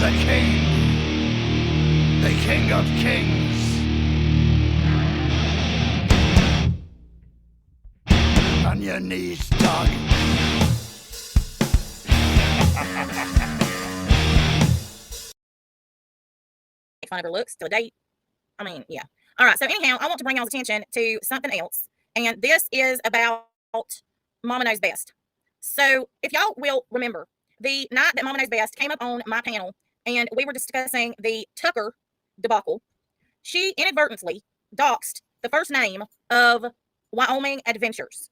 the king of kings. On your knees, dog. Fun of her looks to a date. I mean, yeah. All right. So anyhow, I want to bring y'all's attention to something else, and this is about Mama Knows Best. So if y'all will remember, the night that Mama Knows Best came up on my panel, and we were discussing the Tucker debacle, she inadvertently doxed the first name of Wyoming Adventures.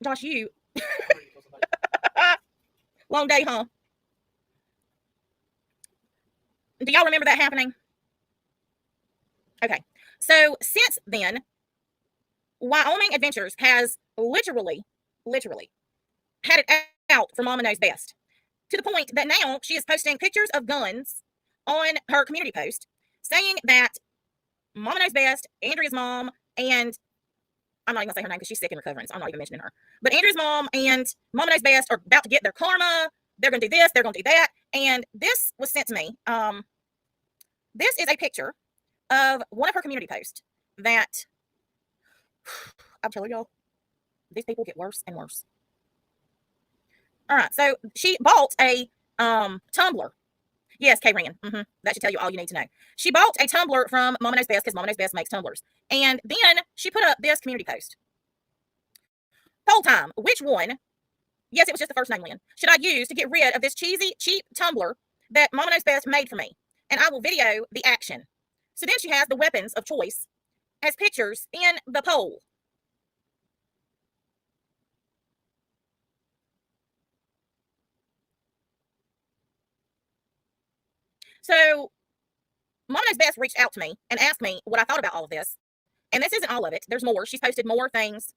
Josh, you long day, huh? Do y'all remember that happening? Okay. So since then, Wyoming Adventures has literally had it out for Mama Knows Best, to the point that now she is posting pictures of guns on her community post saying that Mama Knows Best, Andrea's mom, and I'm not even gonna say her name because she's sick and recovering, so I'm not even mentioning her. But Andrea's mom and Mama Knows Best are about to get their karma. They're gonna do this, they're gonna do that. And this was sent to me. This is a picture of one of her community posts that I'm telling y'all, these people get worse and worse. All right, so she bought a Tumbler. Yes, K-Ran. That should tell you all you need to know. She bought a Tumbler from Mama Knows Best because Mama Knows Best makes tumblers. And then she put up this community post. Poll time. Which one, yes, it was just the first name, Lynn, should I use to get rid of this cheesy, cheap Tumbler that Mama Knows Best made for me? And I will video the action. So then she has the weapons of choice as pictures in the poll. So Mama Knows Best reached out to me and asked me what I thought about all of this. And this isn't all of it. There's more. She's posted more things,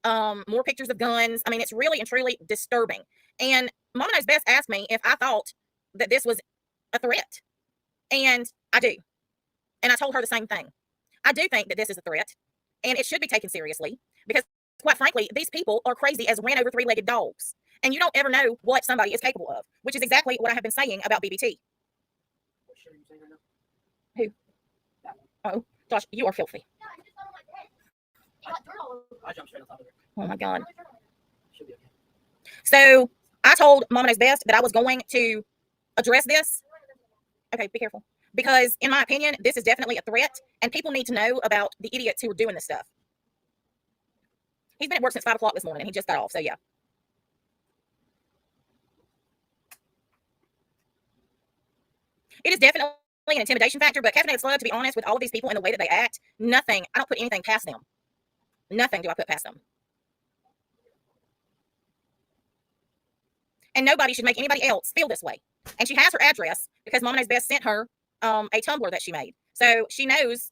more pictures of guns. I mean, it's really and truly disturbing. And Mama Knows Best asked me if I thought that this was a threat. And I do. And I told her the same thing. I do think that this is a threat, and it should be taken seriously because, quite frankly, these people are crazy as ran over three-legged dogs. And you don't ever know what somebody is capable of, which is exactly what I have been saying about BBT. What shirt are you saying right now? Who? That one. Oh, Josh, you are filthy. Yeah, I just got on my head. I got dirt all over. I jumped straight on top of it. Oh, my God. Should be okay. So I told Mama Knows Best that I was going to address this. Okay, be careful. Because in my opinion, this is definitely a threat, and people need to know about the idiots who are doing this stuff. He's been at work since 5 o'clock this morning, and he just got off, so yeah. It is definitely an intimidation factor, but caffeinated slug, to be honest, with all of these people and the way that they act, nothing, I don't put anything past them. Nothing do I put past them. And nobody should make anybody else feel this way. And she has her address because Mama Knows Best sent her a Tumbler that she made. So she knows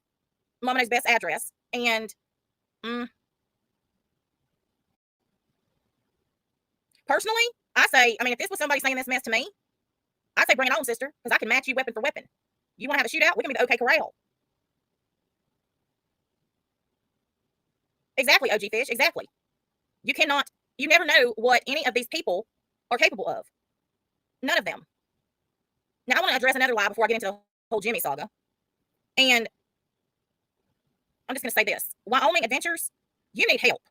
Mama Knows Best address. And personally, I say, I mean, if this was somebody saying this mess to me, I'd say bring it on, sister, because I can match you weapon for weapon. You want to have a shootout? We can be the OK Corral. Exactly, OG Fish, exactly. You cannot, you never know what any of these people are capable of. None of them. Now, I want to address another lie before I get into the whole Jimmy saga. And I'm just going to say this. Wyoming Adventures, you need help.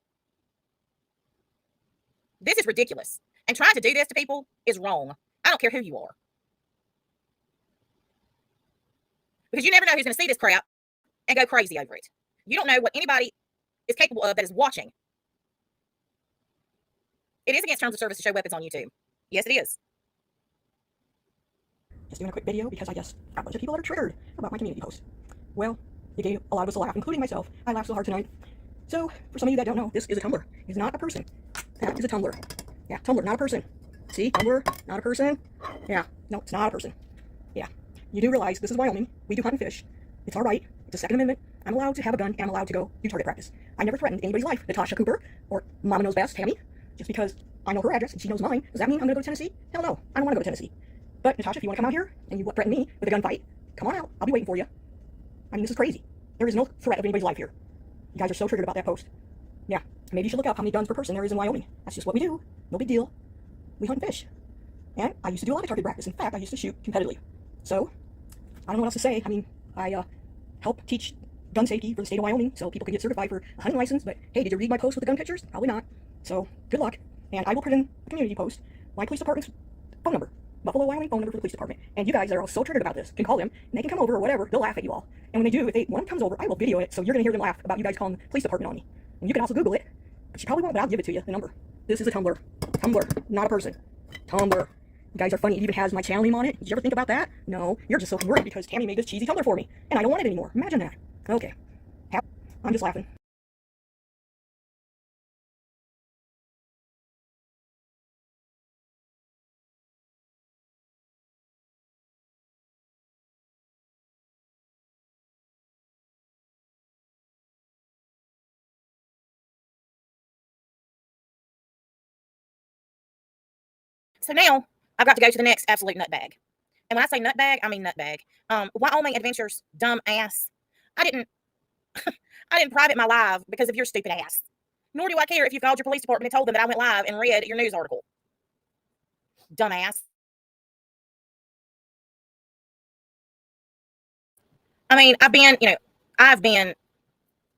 This is ridiculous. And trying to do this to people is wrong. I don't care who you are. Because you never know who's going to see this crap and go crazy over it. You don't know what anybody is capable of that is watching. It is against terms of service to show weapons on YouTube. Yes, it is. Just doing a quick video because I guess got a bunch of people that are triggered about my community post. Well, it gave a lot of us a laugh, including myself. I laughed so hard tonight. So, for some of you that don't know, this is a Tumbler. It's not a person. That is a Tumbler. Yeah, Tumbler, not a person. See, Tumbler, not a person. Yeah, no, it's not a person. Yeah, you do realize this is Wyoming. We do hunt and fish. It's our right. It's a Second Amendment. I'm allowed to have a gun, and I'm allowed to go do target practice. I never threatened anybody's life. Natasha Cooper, or Mama Knows Best, Tammy, just because I know her address and she knows mine. Does that mean I'm going to go to Tennessee? Hell no, I don't want to go to Tennessee. But Natasha, if you want to come out here and you threaten me with a gunfight, come on out. I'll be waiting for you. I mean, this is crazy. There is no threat of anybody's life here. You guys are so triggered about that post. Yeah, maybe you should look up how many guns per person there is in Wyoming. That's just what we do. No big deal. We hunt and fish. And I used to do a lot of target practice. In fact, I used to shoot competitively. So, I don't know what else to say. I mean, I help teach gun safety for the state of Wyoming so people can get certified for a hunting license. But hey, did you read my post with the gun pictures? Probably not. So, good luck. And I will put in a community post my police department's phone number. Buffalo, Wyoming phone number for the police department. And you guys that are all so triggered about this can call them, and they can come over or whatever. They'll laugh at you all. And when they do, if one comes over, I will video it, so you're going to hear them laugh about you guys calling the police department on me. And you can also Google it. But you probably won't, but I'll give it to you, the number. This is a Tumbler. Tumbler, not a person. Tumbler. You guys are funny. It even has my channel name on it. Did you ever think about that? No. You're just so worried because Tammy made this cheesy Tumbler for me. And I don't want it anymore. Imagine that. Okay. I'm just laughing. So now I've got to go to the next absolute nutbag. And when I say nutbag, I mean nutbag. Wyoming Adventures, dumb ass. I didn't private my live because of your stupid ass. Nor do I care if you called your police department and told them that I went live and read your news article. Dumbass. I mean, I've been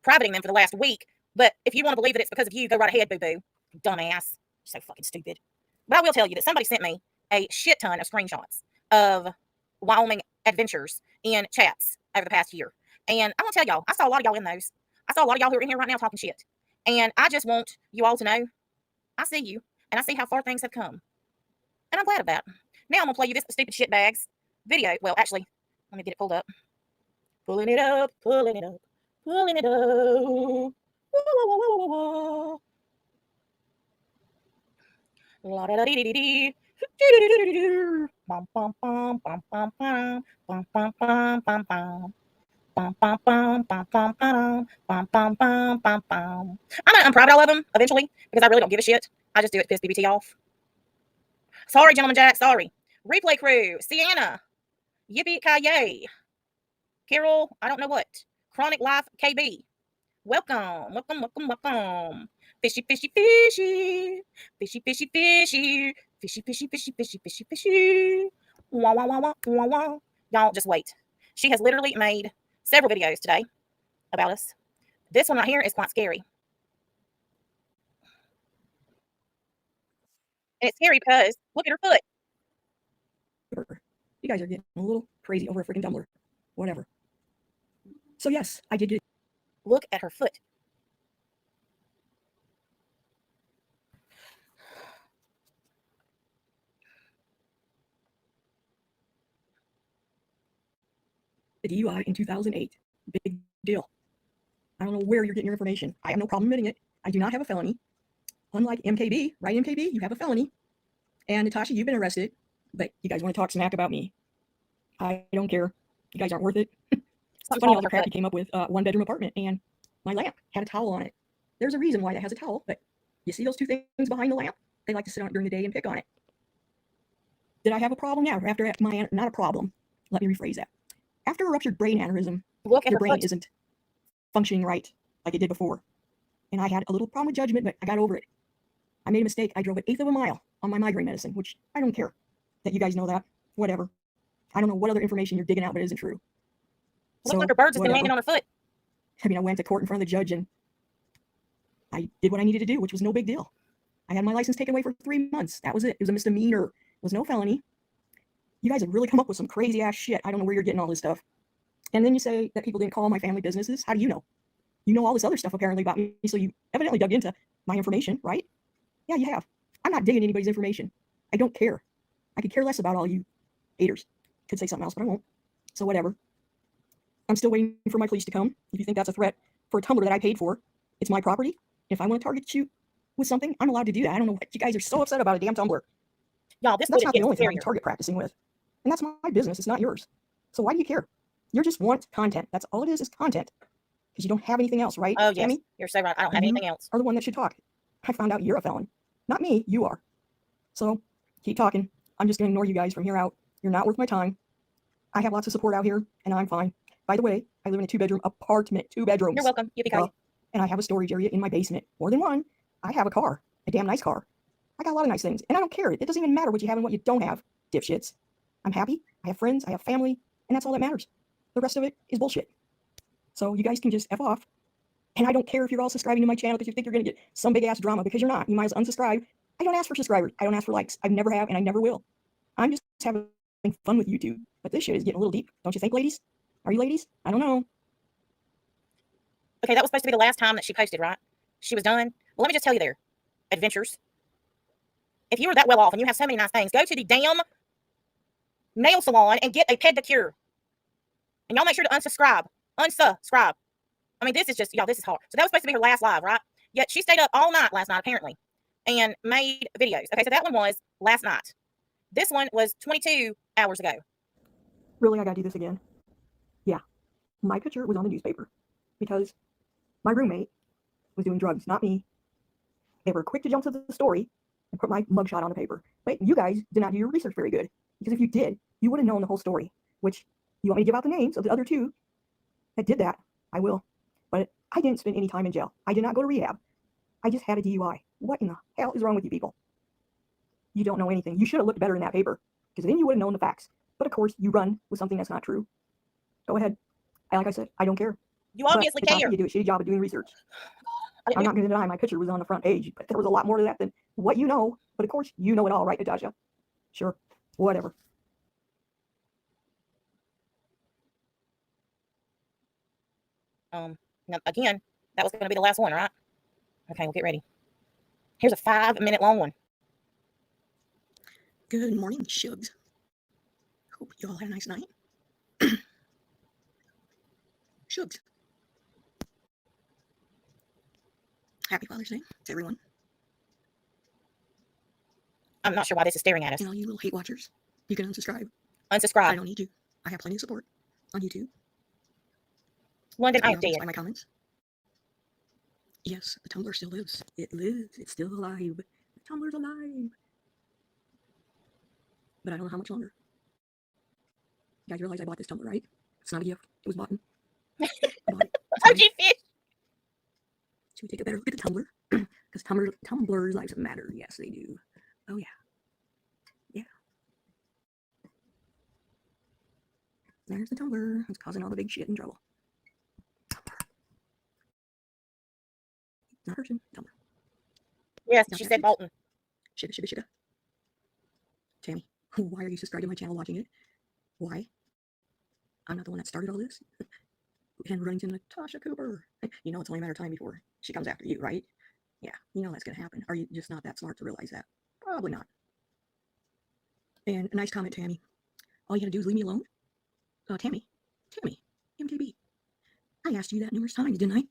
privating them for the last week, but if you want to believe that it's because of you, go right ahead, boo-boo. Dumbass. So fucking stupid. But I will tell you that somebody sent me a shit ton of screenshots of Wyoming Adventures in chats over the past year. And I'm going to tell y'all, I saw a lot of y'all in those. I saw a lot of y'all who are in here right now talking shit. And I just want you all to know, I see you, and I see how far things have come. And I'm glad of that. Now I'm going to play you this stupid shit bags video. Well, actually, let me get it pulled up. Pulling it up, pulling it up, pulling it up. La da da dee dee dee. Bum bum bum bum bum bum bum bum bum bum bum. Bum, bum, bum, bum, bum, bum, bum, bum, bum, bum, bum. I'm gonna unprivate all of them eventually because I really don't give a shit. I just do it to piss BBT off. Sorry, Gentleman Jack. Sorry. Replay crew. Sienna. Yippee ki yay. Carol. I don't know what. Chronic Life KB. Welcome. Welcome. Welcome. Welcome. Fishy, fishy, fishy. Fishy, fishy, fishy. Fishy, fishy, fishy, fishy, fishy, fishy. Wah, wah, wah, wah, wah, wah. Y'all just wait. She has literally made several videos today about us. This one right here is quite scary. And it's scary because look at her foot. You guys are getting a little crazy over a freaking Tumbler. Whatever. So yes, I did get. Look at her foot. The DUI in 2008. Big deal. I don't know where you're getting your information. I have no problem admitting it. I do not have a felony. Unlike MKB, right, MKB? You have a felony. And Natasha, you've been arrested. But you guys want to talk smack about me. I don't care. You guys aren't worth it. It's funny all the crap you came up with. One-bedroom apartment, and my lamp had a towel on it. There's a reason why that has a towel, but you see those two things behind the lamp? They like to sit on it during the day and pick on it. Did I have a problem now? After my, not a problem. Let me rephrase that. After a ruptured brain aneurysm, your brain isn't functioning right like it did before. And I had a little problem with judgment, but I got over it. I made a mistake. I drove an eighth of a mile on my migraine medicine, which I don't care that you guys know that. Whatever. I don't know what other information you're digging out, but it isn't true. Looks like her bird just been landing on her foot. I mean, I went to court in front of the judge and I did what I needed to do, which was no big deal. I had my license taken away for 3 months. That was it. It was a misdemeanor. It was no felony. You guys have really come up with some crazy ass shit. I don't know where you're getting all this stuff. And then you say that people didn't call my family businesses. How do you know? You know all this other stuff apparently about me, so you evidently dug into my information, right? Yeah, you have. I'm not digging anybody's information. I don't care. I could care less about all you haters. Could say something else, but I won't. So whatever. I'm still waiting for my police to come. If you think that's a threat for a Tumbler that I paid for, it's my property. If I want to target you with something, I'm allowed to do that. I don't know what you guys are so upset about a damn Tumbler. Y'all, that's not the only thing I'm target practicing with. And that's my business. It's not yours. So why do you care? You just want content. That's all it is content. Because you don't have anything else, right? Oh, yes. Tammy? You're so right. I don't have anything else. Are the one that should talk. I found out you're a felon. Not me. You are. So keep talking. I'm just going to ignore you guys from here out. You're not worth my time. I have lots of support out here, and I'm fine. By the way, I live in a 2-bedroom apartment. 2 bedrooms. You're welcome. Yippee-ki-yay. And I have a storage area in my basement. More than one. I have a car. A damn nice car. I got a lot of nice things, and I don't care. It doesn't even matter what you have and what you don't have, dipshits. I'm happy. I have friends. I have family, and that's all that matters. The rest of it is bullshit. So you guys can just F off. And I don't care if you're all subscribing to my channel because you think you're going to get some big ass drama, because you're not. You might as well unsubscribe. I don't ask for subscribers. I don't ask for likes. I never have, and I never will. I'm just having fun with YouTube. But this shit is getting a little deep. Don't you think, ladies? Are you ladies? I don't know. Okay, that was supposed to be the last time that she posted, right? She was done. Well, let me just tell you there, adventures. If you are that well off and you have so many nice things, go to the damn nail salon and get a pedicure. And y'all make sure to unsubscribe. Unsubscribe. I mean, this is just, y'all, this is hard. So that was supposed to be her last live, right? Yet she stayed up all night last night, apparently, and made videos. Okay, so that one was last night. This one was 22 hours ago. Really, I gotta do this again? Yeah. My picture was on the newspaper because my roommate was doing drugs, not me. They were quick to jump to the story and put my mugshot on the paper. But you guys did not do your research very good, because if you did, you would have known the whole story, which you want me to give out the names of the other two that did that? I will. But I didn't spend any time in jail. I did not go to rehab. I just had a DUI. What in the hell is wrong with you people? You don't know anything. You should have looked better in that paper, because then you would have known the facts. But of course, you run with something that's not true. Go ahead. Like I said, I don't care. You obviously but care. You do a shitty job of doing research. I'm not going to deny my picture was on the front page, but there was a lot more to that than what you know. But of course, you know it all, right, Natasha? Sure. Whatever. Now, again, that was going to be the last one, right? Okay, we'll get ready. Here's a 5-minute long one. Good morning, Shugs. Hope you all had a nice night. Shugs. Happy Father's Day to everyone. I'm not sure why this is staring at us. And all you little hate watchers, you can unsubscribe. Unsubscribe. I don't need to. I have plenty of support on YouTube. London, I am dead. By my comments. Yes, the Tumbler still lives. It lives. It's still alive. The Tumbler's alive. But I don't know how much longer. You guys realize I bought this Tumbler, right? It's not a gift. It was bought. I bought it. OG fish. To take a better look at the Tumbler. Because Tumblr's lives matter. Yes, they do. Oh, yeah. Yeah. There's the Tumbler. It's causing all the big shit and trouble. Not person, Tumbler. Yes, she said Bolton. Shiba. Tammy, why are you subscribed to my channel watching it? Why? I'm not the one that started all this. And runs into Natasha Cooper. You know it's only a matter of time before she comes after you, right? Yeah, you know that's going to happen. Are you just not that smart to realize that? Probably not. And a nice comment, Tammy. All you got to do is leave me alone. Tammy, MKB. I asked you that numerous times, didn't I?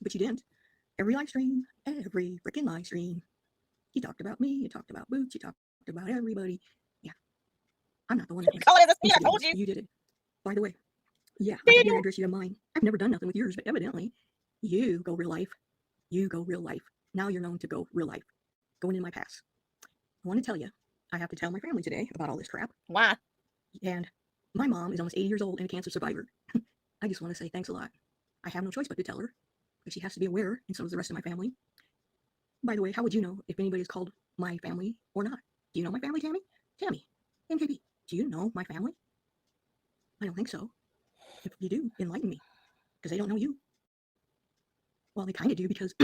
But you didn't. Every freaking live stream. You talked about me, you talked about Boots, you talked about everybody. Yeah. I'm not the one that Call it as a spin, I told you. You did it. By the way, yeah, I have your address, you have mine. I've never done nothing with yours, but evidently, you go real life. You go real life. Now you're known to go real life. Going in my past. I want to tell you, I have to tell my family today about all this crap. Why? And my mom is almost 80 years old and a cancer survivor. I just want to say thanks a lot. I have no choice but to tell her, but she has to be aware, and so does the rest of my family. By the way, how would you know if anybody is called my family or not? Do you know my family, Tammy? Tammy, MKB, do you know my family? I don't think so. If you do, enlighten me, because they don't know you. Well, they kind of do, because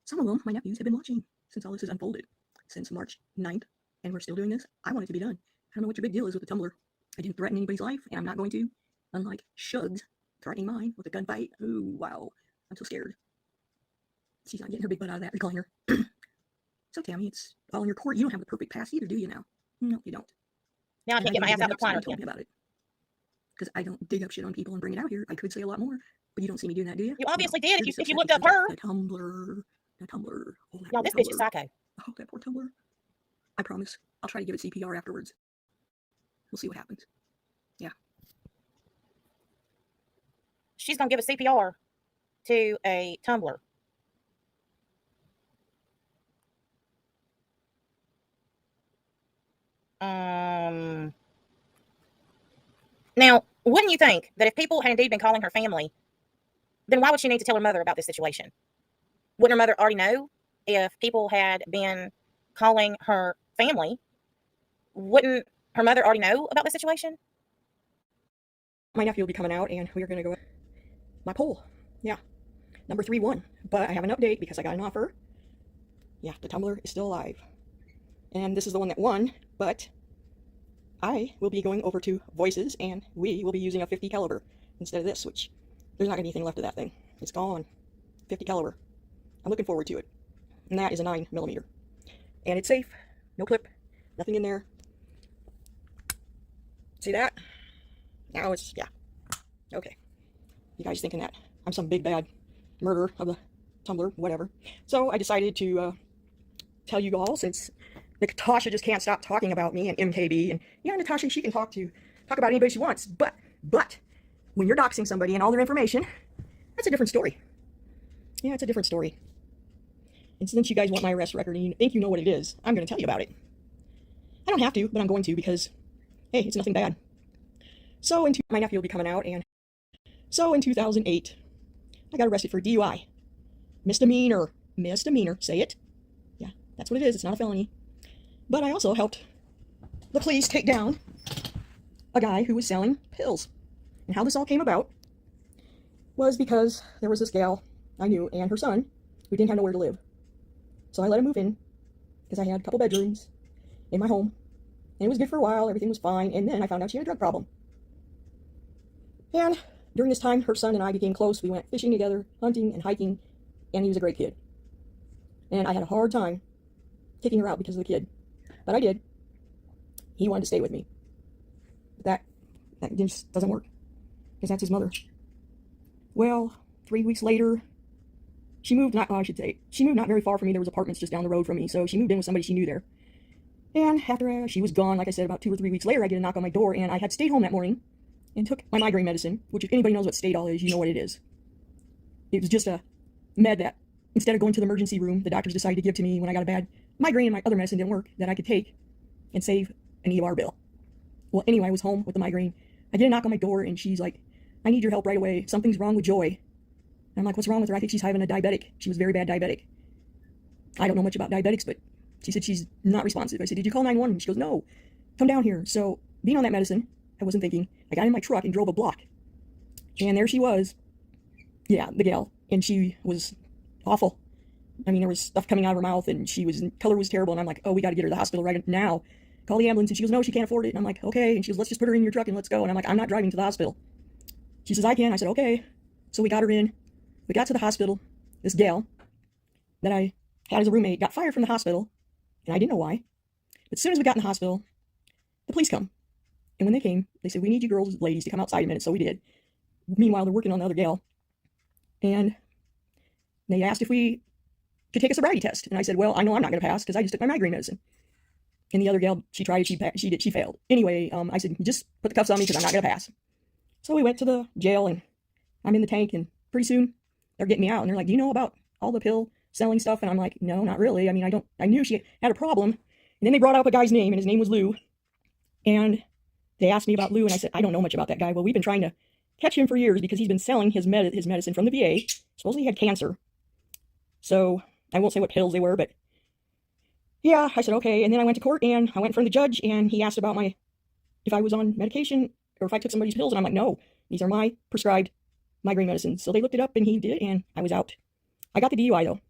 some of them, my nephews, have been watching since all this has unfolded, since March 9th, and we're still doing this. I want it to be done. I don't know what your big deal is with the Tumbler. I didn't threaten anybody's life, and I'm not going to, unlike Shugs threatening mine with a gunfight. Ooh, wow. I'm so scared. She's not getting her big butt out of that recliner. So, Tammy, it's all in your court. You don't have the perfect past either, do you now? No, you don't. Now I can't get my ass out of the recliner. Told me about it. Because I don't dig up shit on people and bring it out here. I could say a lot more, but you don't see me doing that, do you? You obviously No. did if you looked up her. The Tumbler. Oh, Y'all, this bitch is psycho. Oh, that poor Tumbler. I promise. I'll try to give it CPR afterwards. We'll see what happens. Yeah. She's going to give a CPR to a Tumbler. Now, wouldn't you think that if people had indeed been calling her family, then why would she need to tell her mother about this situation? Wouldn't her mother already know if people had been calling her family, wouldn't her mother already know about the situation? My nephew will be coming out, and we are going to go my poll. Yeah, number 3 won, but I have an update because I got an offer. Yeah, the Tumbler is still alive, and this is the one that won, but I will be going over to Voices, and we will be using a 50 caliber instead of this, which there's not going to be anything left of that thing. It's gone. 50 caliber. I'm looking forward to it. And that is a 9mm. And it's safe. No clip. Nothing in there. See that? Now it's, yeah. Okay. You guys thinking that I'm some big bad murderer of the Tumbler, whatever. So I decided to tell you all, since Natasha just can't stop talking about me and MKB, and yeah, Natasha, she can talk about anybody she wants, but when you're doxing somebody and all their information, that's a different story. Yeah, it's a different story. And since you guys want my arrest record and you think you know what it is, I'm going to tell you about it. I don't have to, but I'm going to because, hey, it's nothing bad. So my nephew will be coming out, and so in 2008, I got arrested for DUI. Misdemeanor, say it. Yeah, that's what it is. It's not a felony. But I also helped the police take down a guy who was selling pills. And how this all came about was because there was this gal I knew and her son who didn't have nowhere to live. So I let him move in because I had a couple bedrooms in my home. And it was good for a while. Everything was fine. And then I found out she had a drug problem. And during this time, her son and I became close. We went fishing together, hunting and hiking. And he was a great kid. And I had a hard time kicking her out because of the kid. But I did. He wanted to stay with me. But that just doesn't work. Because that's his mother. Well, 3 weeks later, she moved not very far from me. There was apartments just down the road from me. So she moved in with somebody she knew there. And after she was gone, like I said, about 2 or 3 weeks later, I get a knock on my door. And I had stayed home that morning and took my migraine medicine, which if anybody knows what Stadol is, you know what it is. It was just a med that, instead of going to the emergency room, the doctors decided to give to me when I got a bad migraine and my other medicine didn't work, that I could take and save an ER bill. Well, anyway, I was home with the migraine. I get a knock on my door, and she's like, I need your help right away. Something's wrong with Joy. And I'm like, what's wrong with her? I think she's having a diabetic. She was very bad diabetic. I don't know much about diabetics, but she said she's not responsive. I said, did you call 911? She goes, no, come down here. So being on that medicine, I wasn't thinking. I got in my truck and drove a block. And there she was. Yeah, the gal. And she was awful. I mean, there was stuff coming out of her mouth, and color was terrible. And I'm like, oh, we got to get her to the hospital right now. Call the ambulance. And she goes, no, she can't afford it. And I'm like, okay. And she goes, let's just put her in your truck and let's go. And I'm like, I'm not driving to the hospital. She says, I can. I said, okay. So we got her in. We got to the hospital. This gal that I had as a roommate got fired from the hospital, and I didn't know why. But as soon as we got in the hospital, the police come. And when they came, they said, we need you ladies, to come outside a minute. So we did. Meanwhile, they're working on the other gal. And they asked if we could take a sobriety test. And I said, well, I know I'm not going to pass because I just took my migraine medicine. And the other gal, she tried, she failed. Anyway, I said, just put the cuffs on me because I'm not going to pass. So we went to the jail, and I'm in the tank, and pretty soon they're getting me out. And they're like, do you know about all the pill selling stuff? And I'm like, no, not really. I mean, I knew she had a problem. And then they brought up a guy's name, and his name was Lou. And they asked me about Lou, and I said, I don't know much about that guy. Well, we've been trying to catch him for years because he's been selling his medicine from the VA. Supposedly he had cancer. So I won't say what pills they were, but yeah, I said, okay. And then I went to court, and I went in front of the judge, and he asked about if I was on medication or if I took somebody's pills. And I'm like, no, these are my prescribed migraine medicines. So they looked it up, and he did, and I was out. I got the DUI though,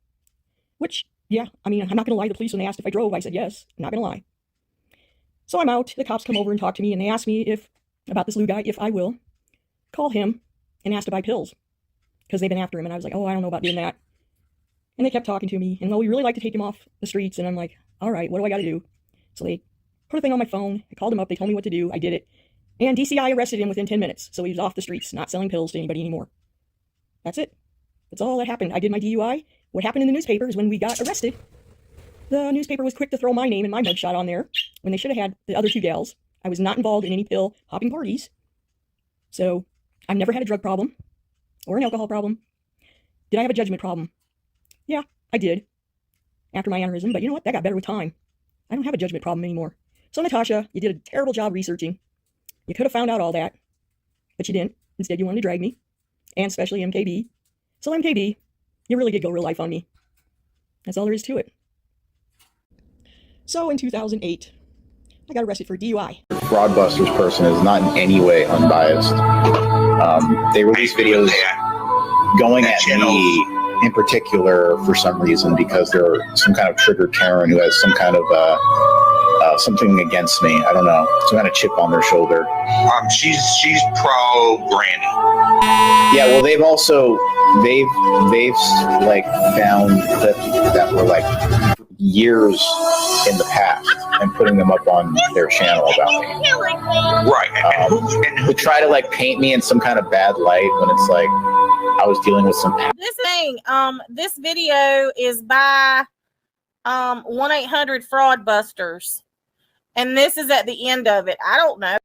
which, yeah, I mean, I'm not going to lie to the police when they asked if I drove. I said, yes, I'm not going to lie. So I'm out. The cops come over and talk to me, and they ask me about this Lou guy, if I will call him and ask to buy pills because they've been after him. And I was like, oh, I don't know about doing that. And they kept talking to me, and well, we really like to take him off the streets. And I'm like, all right, what do I got to do? So they put a thing on my phone. I called him up. They told me what to do. I did it. And DCI arrested him within 10 minutes. So he was off the streets, not selling pills to anybody anymore. That's it. That's all that happened. I did my DUI. What happened in the newspaper is when we got arrested, the newspaper was quick to throw my name and my mugshot on there when they should have had the other two gals. I was not involved in any pill hopping parties. So I've never had a drug problem or an alcohol problem. Did I have a judgment problem? Yeah, I did after my aneurysm, but you know what? That got better with time. I don't have a judgment problem anymore. So Natasha, you did a terrible job researching. You could have found out all that, but you didn't. Instead, you wanted to drag me, and especially MKB. So MKB, you really did go real life on me. That's all there is to it. So in 2008, I got arrested for DUI. Fraudbusters person is not in any way unbiased. They release videos going at me in particular for some reason because they're some kind of triggered Karen who has some kind of something against me. I don't know, some kind of chip on their shoulder. She's pro Granny. Yeah, well, they've like found clips that were like years in the past and putting them up on their channel about me. Right. And who try to like paint me in some kind of bad light when it's like I was dealing with some. This video is by 1-800 Fraudbusters, and this is at the end of it. I don't know.